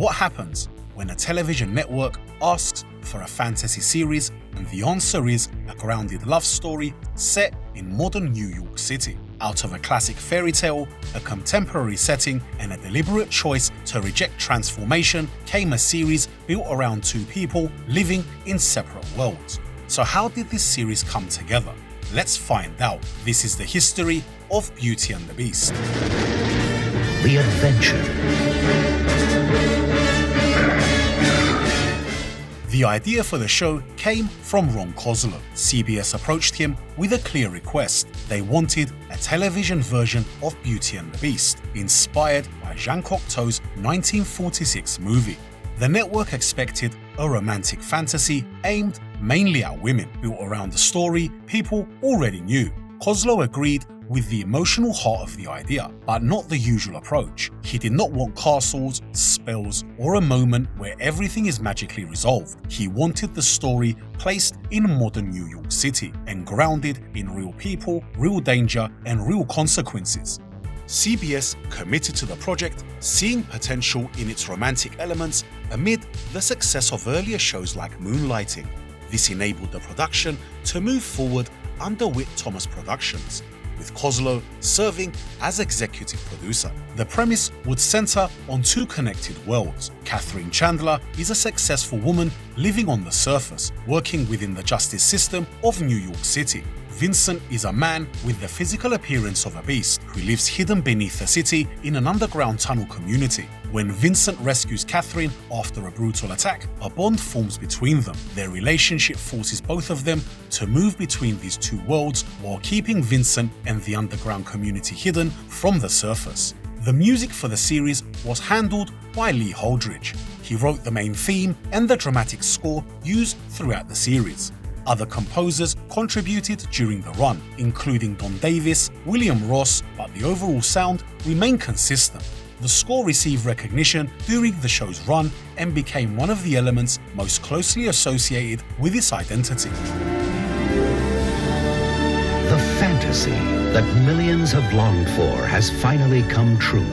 What happens when a television network asks for a fantasy series and the answer is a grounded love story set in modern New York City? Out of a classic fairy tale, a contemporary setting, and a deliberate choice to reject transformation came a series built around two people living in separate worlds. So how did this series come together? Let's find out. This is the history of Beauty and the Beast. The adventure. The idea for the show came from Ron Koslow. CBS approached him with a clear request. They wanted a television version of Beauty and the Beast, inspired by Jean Cocteau's 1946 movie. The network expected a romantic fantasy aimed mainly at women, built around a story people already knew. Koslow agreed with the emotional heart of the idea, but not the usual approach. He did not want castles, spells, or a moment where everything is magically resolved. He wanted the story placed in modern New York City and grounded in real people, real danger, and real consequences. CBS committed to the project, seeing potential in its romantic elements amid the success of earlier shows like Moonlighting. This enabled the production to move forward under Whit Thomas Productions, with Koslow serving as executive producer. The premise would center on two connected worlds. Catherine Chandler is a successful woman living on the surface, working within the justice system of New York City. Vincent is a man with the physical appearance of a beast who lives hidden beneath the city in an underground tunnel community. When Vincent rescues Catherine after a brutal attack, a bond forms between them. Their relationship forces both of them to move between these two worlds while keeping Vincent and the underground community hidden from the surface. The music for the series was handled by Lee Holdridge. He wrote the main theme and the dramatic score used throughout the series. Other composers contributed during the run, including Don Davis, William Ross, but the overall sound remained consistent. The score received recognition during the show's run and became one of the elements most closely associated with its identity. The fantasy that millions have longed for has finally come true.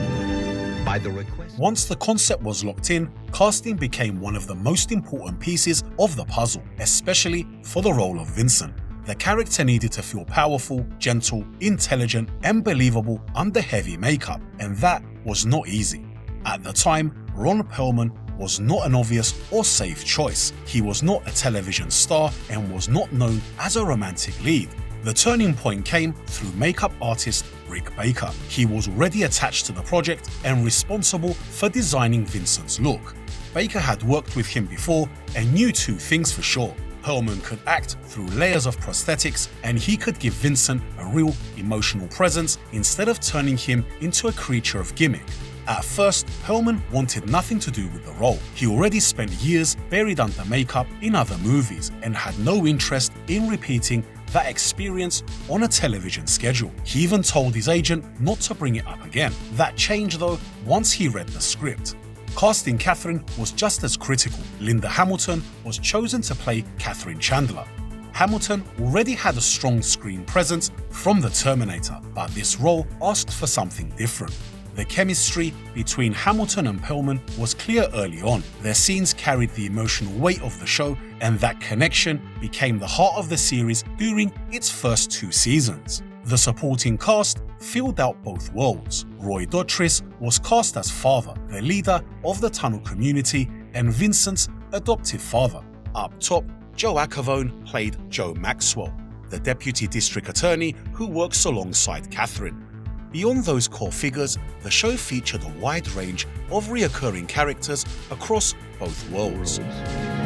By the request. Once the concept was locked in, casting became one of the most important pieces of the puzzle, especially for the role of Vincent. The character needed to feel powerful, gentle, intelligent, and believable under heavy makeup, and that was not easy. At the time, Ron Perlman was not an obvious or safe choice. He was not a television star and was not known as a romantic lead. The turning point came through makeup artist Rick Baker. He was already attached to the project and responsible for designing Vincent's look. Baker had worked with him before and knew two things for sure. Perlman could act through layers of prosthetics, and he could give Vincent a real emotional presence instead of turning him into a creature of gimmick. At first, Perlman wanted nothing to do with the role. He already spent years buried under makeup in other movies and had no interest in repeating that experience on a television schedule. He even told his agent not to bring it up again. That changed though once he read the script. Casting Catherine was just as critical. Linda Hamilton was chosen to play Catherine Chandler. Hamilton already had a strong screen presence from The Terminator, but this role asked for something different. The chemistry between Hamilton and Perlman was clear early on. Their scenes carried the emotional weight of the show, and that connection became the heart of the series during its first 2 seasons. The supporting cast filled out both worlds. Roy Dotrice was cast as father, the leader of the tunnel community, and Vincent's adoptive father. Up top, Joe Acavone played Joe Maxwell, the deputy district attorney who works alongside Catherine. Beyond those core figures, the show featured a wide range of reoccurring characters across both worlds.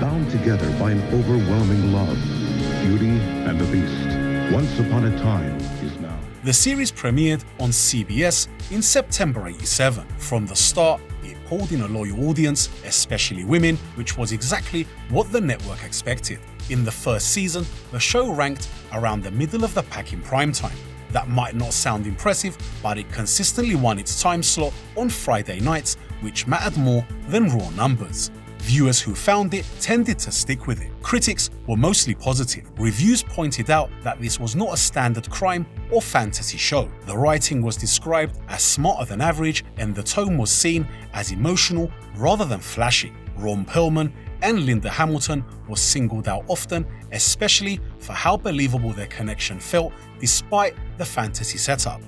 Bound together by an overwhelming love, Beauty and the Beast, once upon a time, is now. The series premiered on CBS in September '87. From the start, it pulled in a loyal audience, especially women, which was exactly what the network expected. In the first season, the show ranked around the middle of the pack in primetime. That might not sound impressive, but it consistently won its time slot on Friday nights, which mattered more than raw numbers. Viewers who found it tended to stick with it. Critics were mostly positive. Reviews pointed out that this was not a standard crime or fantasy show. The writing was described as smarter than average, and the tone was seen as emotional rather than flashy. Ron Perlman and Linda Hamilton was singled out often, especially for how believable their connection felt despite the fantasy setup.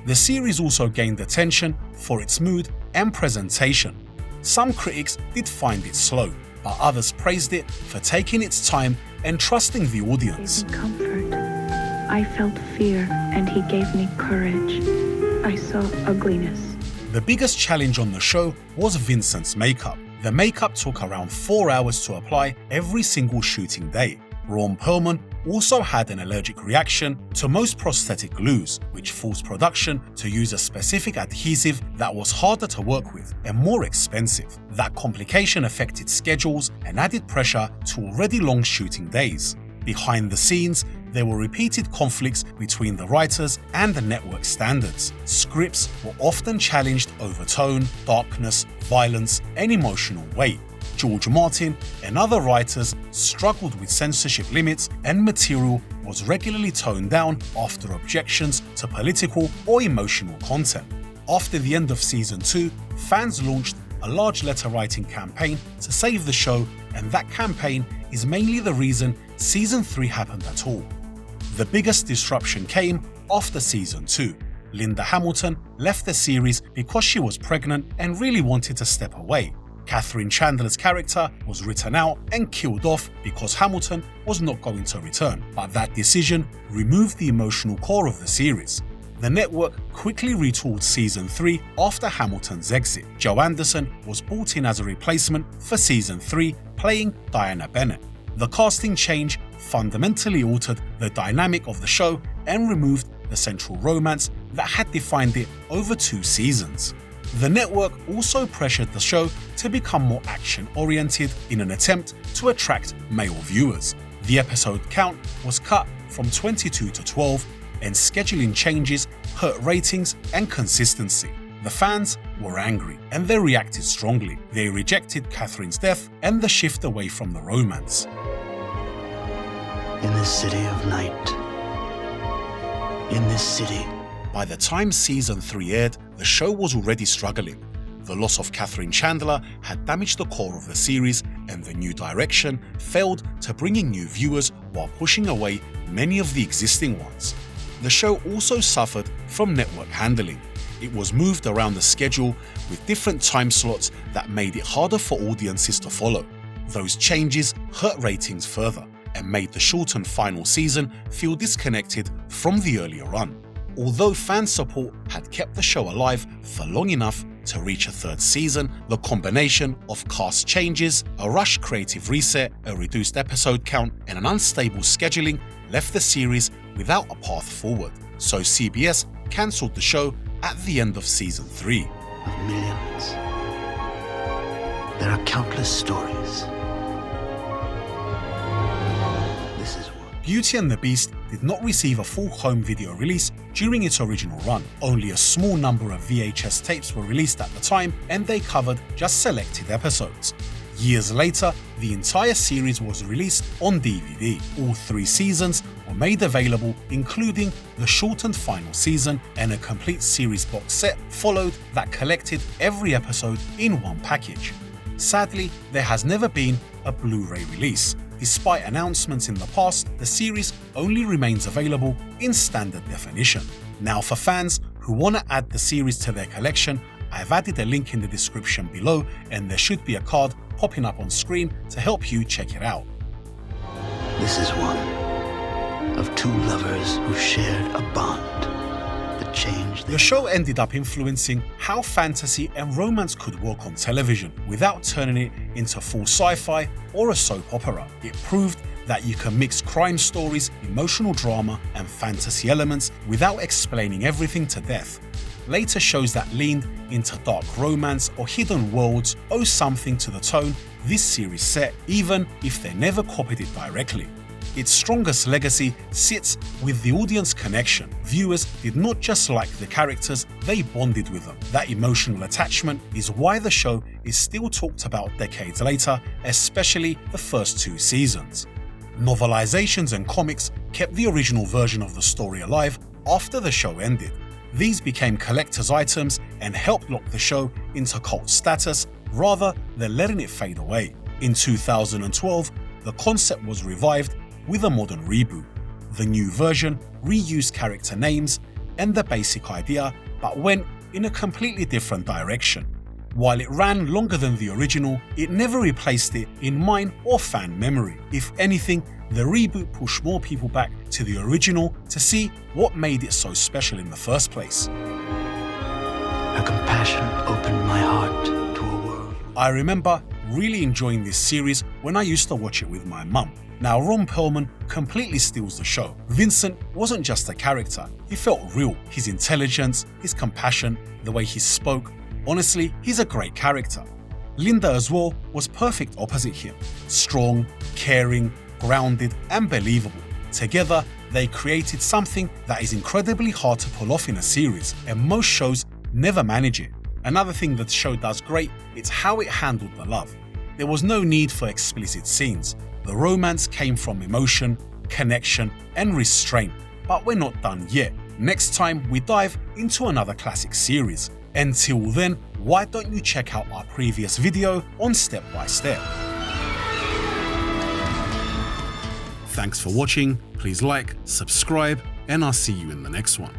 The series also gained attention for its mood and presentation. Some critics did find it slow, but others praised it for taking its time and trusting the audience. He gave me comfort. I felt fear, and he gave me courage. I saw ugliness. The biggest challenge on the show was Vincent's makeup. The makeup took around 4 hours to apply every single shooting day. Ron Perlman also had an allergic reaction to most prosthetic glues, which forced production to use a specific adhesive that was harder to work with and more expensive. That complication affected schedules and added pressure to already long shooting days. Behind the scenes, there were repeated conflicts between the writers and the network standards. Scripts were often challenged over tone, darkness, violence, and emotional weight. George Martin and other writers struggled with censorship limits, and material was regularly toned down after objections to political or emotional content. After the end of Season 2, fans launched a large letter-writing campaign to save the show, and that campaign is mainly the reason Season 3 happened at all. The biggest disruption came after Season 2. Linda Hamilton left the series because she was pregnant and really wanted to step away. Catherine Chandler's character was written out and killed off because Hamilton was not going to return, but that decision removed the emotional core of the series. The network quickly retooled Season 3 after Hamilton's exit. Joe Anderson was brought in as a replacement for Season 3, playing Diana Bennett. The casting change fundamentally altered the dynamic of the show and removed the central romance that had defined it over 2 seasons. The network also pressured the show to become more action-oriented in an attempt to attract male viewers. The episode count was cut from 22 to 12, and scheduling changes hurt ratings and consistency. The fans were angry, and they reacted strongly. They rejected Catherine's death and the shift away from the romance. In this city of night, in this city. By the time Season 3 aired, the show was already struggling. The loss of Catherine Chandler had damaged the core of the series, and the new direction failed to bring in new viewers while pushing away many of the existing ones. The show also suffered from network handling. It was moved around the schedule with different time slots that made it harder for audiences to follow. Those changes hurt ratings further and made the shortened final season feel disconnected from the earlier run. Although fan support had kept the show alive for long enough to reach a 3rd season, the combination of cast changes, a rushed creative reset, a reduced episode count, and an unstable scheduling left the series without a path forward. So CBS cancelled the show at the end of Season 3. Of millions, there are countless stories. This is one. Beauty and the Beast did not receive a full home video release during its original run. Only a small number of VHS tapes were released at the time, and they covered just selected episodes. Years later, the entire series was released on DVD. All 3 seasons were made available, including the shortened final season, and a complete series box set followed that collected every episode in one package. Sadly, there has never been a Blu-ray release. Despite announcements in the past, the series only remains available in standard definition. Now, for fans who want to add the series to their collection, I've added a link in the description below, and there should be a card popping up on screen to help you check it out. This is one of 2 lovers who shared a bond that changed The show ended up influencing how fantasy and romance could work on television without turning it into full sci-fi or a soap opera. It proved that you can mix crime stories, emotional drama, and fantasy elements without explaining everything to death. Later shows that leaned into dark romance or hidden worlds owe something to the tone this series set, even if they never copied it directly. its strongest legacy sits with the audience connection. Viewers did not just like the characters, they bonded with them. That emotional attachment is why the show is still talked about decades later, especially the first 2 seasons. Novelizations and comics kept the original version of the story alive after the show ended. These became collector's items and helped lock the show into cult status rather than letting it fade away. In 2012, the concept was revived with a modern reboot. The new version reused character names and the basic idea, but went in a completely different direction. While it ran longer than the original, it never replaced it in mind or fan memory. If anything, the reboot pushed more people back to the original to see what made it so special in the first place. Her compassion opened my heart to a world. I remember really enjoying this series when I used to watch it with my mum. Now, Ron Perlman completely steals the show. Vincent wasn't just a character, he felt real. His intelligence, his compassion, the way he spoke. Honestly, he's a great character. Linda as well was perfect opposite him. Strong, caring, grounded and believable. Together, they created something that is incredibly hard to pull off in a series, and most shows never manage it. Another thing that the show does great is how it handled the love. There was no need for explicit scenes. The romance came from emotion, connection and restraint. But we're not done yet. Next time we dive into another classic series. Until then, why don't you check out our previous video on Step by Step. Thanks for watching, please like, subscribe, and I'll see you in the next one.